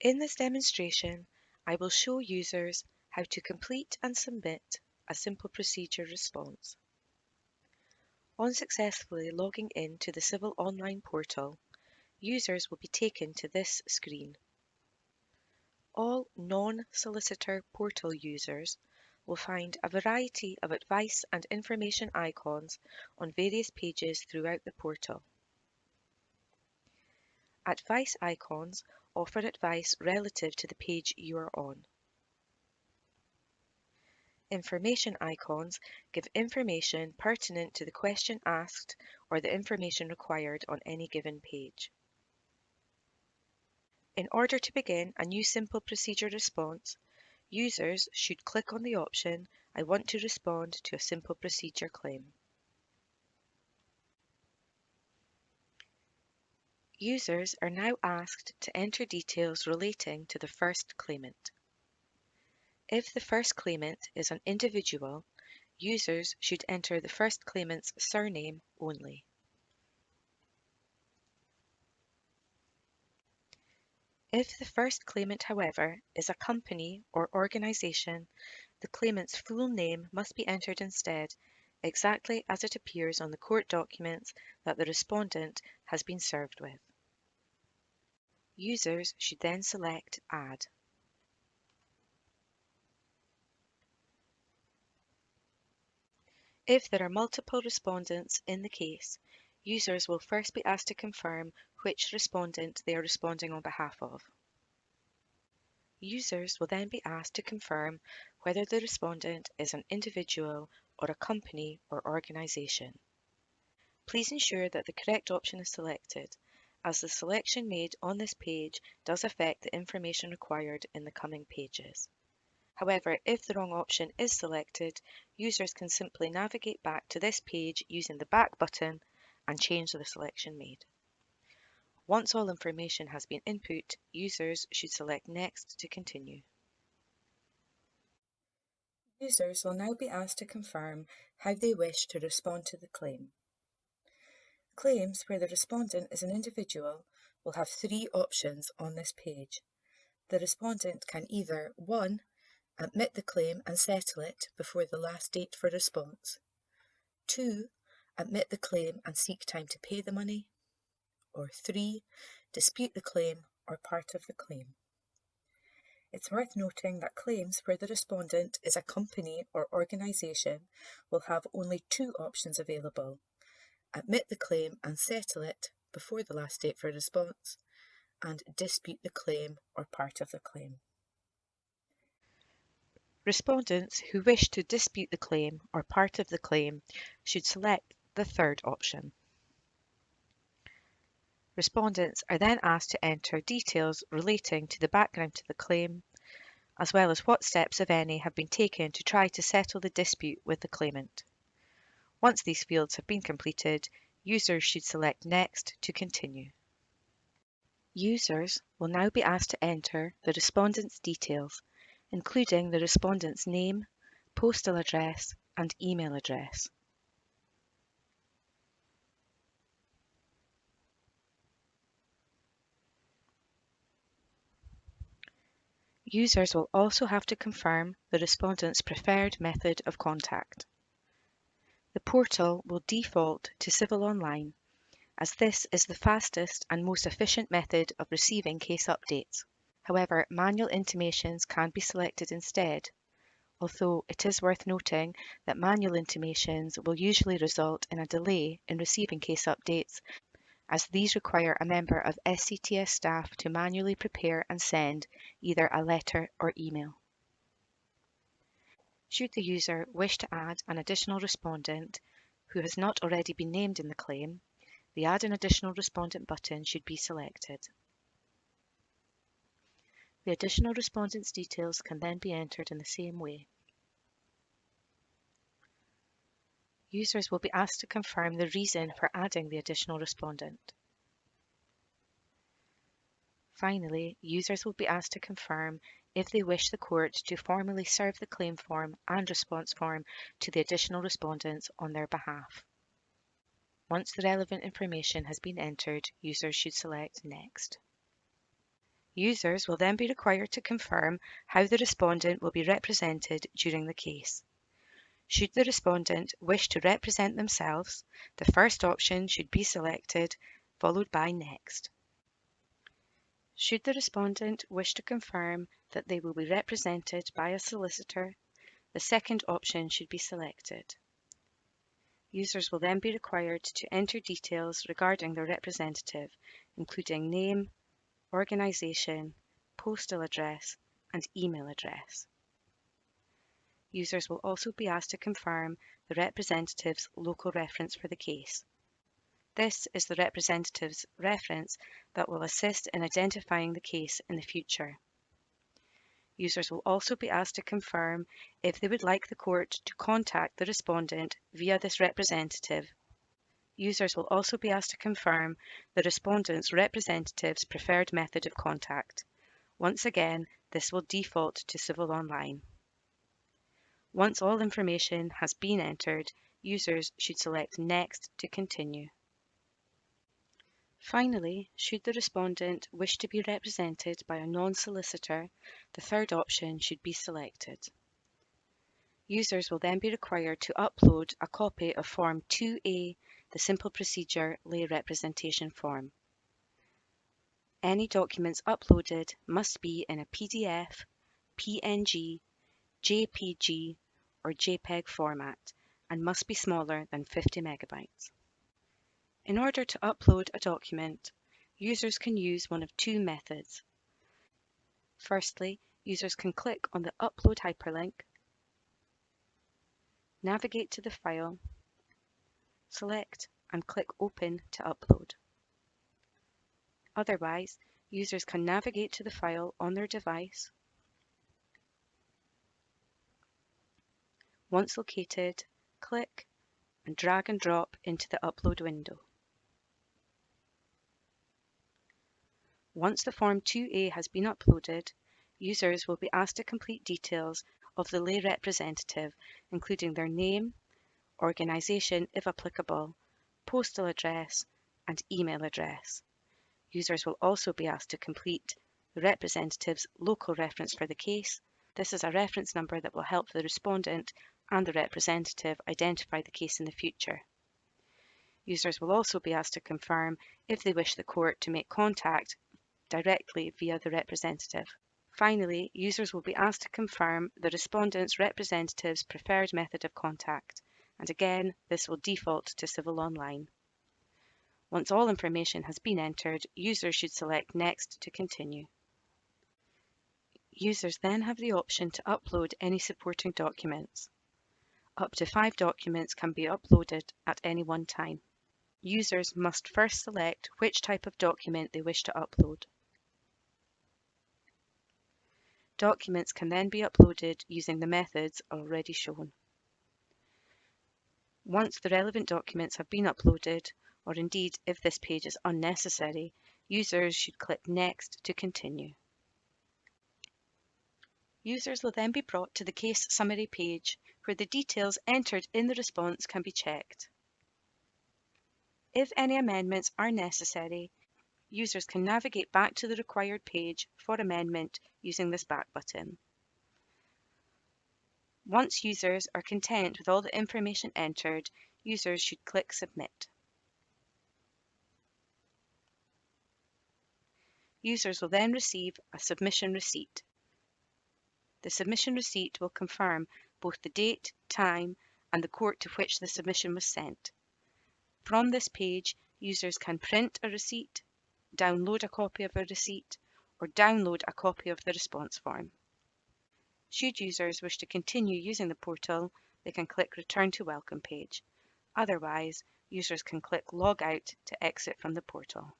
In this demonstration, I will show users how to complete and submit a simple procedure response. On successfully logging in to the Civil Online portal, users will be taken to this screen. All non-solicitor portal users will find a variety of advice and information icons on various pages throughout the portal. Advice icons offer advice relative to the page you are on. Information icons give information pertinent to the question asked or the information required on any given page. In order to begin a new simple procedure response, users should click on the option "I want to respond to a simple procedure claim." Users are now asked to enter details relating to the first claimant. If the first claimant is an individual, users should enter the first claimant's surname only. If the first claimant, however, is a company or organisation, the claimant's full name must be entered instead, exactly as it appears on the court documents that the respondent has been served with. Users should then select Add. If there are multiple respondents in the case, users will first be asked to confirm which respondent they are responding on behalf of. Users will then be asked to confirm whether the respondent is an individual or a company or organisation. Please ensure that the correct option is selected, as the selection made on this page does affect the information required in the coming pages. However, if the wrong option is selected, users can simply navigate back to this page using the back button and change the selection made. Once all information has been input, users should select Next to continue. Users will now be asked to confirm how they wish to respond to the claim. Claims where the respondent is an individual will have three options on this page. The respondent can either 1. Admit the claim and settle it before the last date for response. 2. Admit the claim and seek time to pay the money. Or 3. Dispute the claim or part of the claim. It's worth noting that claims where the respondent is a company or organisation will have only two options available: admit the claim and settle it before the last date for response, and dispute the claim or part of the claim. Respondents who wish to dispute the claim or part of the claim should select the third option. Respondents are then asked to enter details relating to the background to the claim, as well as what steps, if any, have been taken to try to settle the dispute with the claimant. Once these fields have been completed, users should select Next to continue. Users will now be asked to enter the respondent's details, including the respondent's name, postal address, and email address. Users will also have to confirm the respondent's preferred method of contact. The portal will default to Civil Online, as this is the fastest and most efficient method of receiving case updates. However, manual intimations can be selected instead, although it is worth noting that manual intimations will usually result in a delay in receiving case updates, as these require a member of SCTS staff to manually prepare and send either a letter or email. Should the user wish to add an additional respondent who has not already been named in the claim, the Add an Additional Respondent button should be selected. The additional respondent's details can then be entered in the same way. Users will be asked to confirm the reason for adding the additional respondent. Finally, users will be asked to confirm if they wish the court to formally serve the claim form and response form to the additional respondents on their behalf. Once the relevant information has been entered, users should select Next. Users will then be required to confirm how the respondent will be represented during the case. Should the respondent wish to represent themselves, the first option should be selected, followed by Next. Should the respondent wish to confirm that they will be represented by a solicitor, the second option should be selected. Users will then be required to enter details regarding their representative, including name, organisation, postal address, and email address. Users will also be asked to confirm the representative's local reference for the case. This is the representative's reference that will assist in identifying the case in the future. Users will also be asked to confirm if they would like the court to contact the respondent via this representative. Users will also be asked to confirm the respondent's representative's preferred method of contact. Once again, this will default to Civil Online. Once all information has been entered, users should select Next to continue. Finally, should the respondent wish to be represented by a non-solicitor, the third option should be selected. Users will then be required to upload a copy of Form 2A, the Simple Procedure Lay Representation Form. Any documents uploaded must be in a PDF, PNG, JPG, or JPEG format and must be smaller than 50 megabytes. In order to upload a document, users can use one of two methods. Firstly, users can click on the Upload hyperlink, navigate to the file, select and click Open to upload. Otherwise, users can navigate to the file on their device. Once located, click and drag and drop into the upload window. Once the Form 2A has been uploaded, users will be asked to complete details of the lay representative, including their name, organisation if applicable, postal address, and email address. Users will also be asked to complete the representative's local reference for the case. This is a reference number that will help the respondent and the representative identify the case in the future. Users will also be asked to confirm if they wish the court to make contact directly via the representative. Finally, users will be asked to confirm the respondent's representative's preferred method of contact, and again, this will default to Civil Online. Once all information has been entered, users should select Next to continue. Users then have the option to upload any supporting documents. Up to 5 documents can be uploaded at any one time. Users must first select which type of document they wish to upload. Documents can then be uploaded using the methods already shown. Once the relevant documents have been uploaded, or indeed if this page is unnecessary, users should click Next to continue. Users will then be brought to the case summary page where the details entered in the response can be checked. If any amendments are necessary, users can navigate back to the required page for amendment using this back button. Once users are content with all the information entered, users should click Submit. Users will then receive a submission receipt. The submission receipt will confirm both the date, time, and the court to which the submission was sent. From this page, users can print a receipt, download a copy of a receipt, or download a copy of the response form. Should users wish to continue using the portal, they can click Return to Welcome page. Otherwise, users can click Log Out to exit from the portal.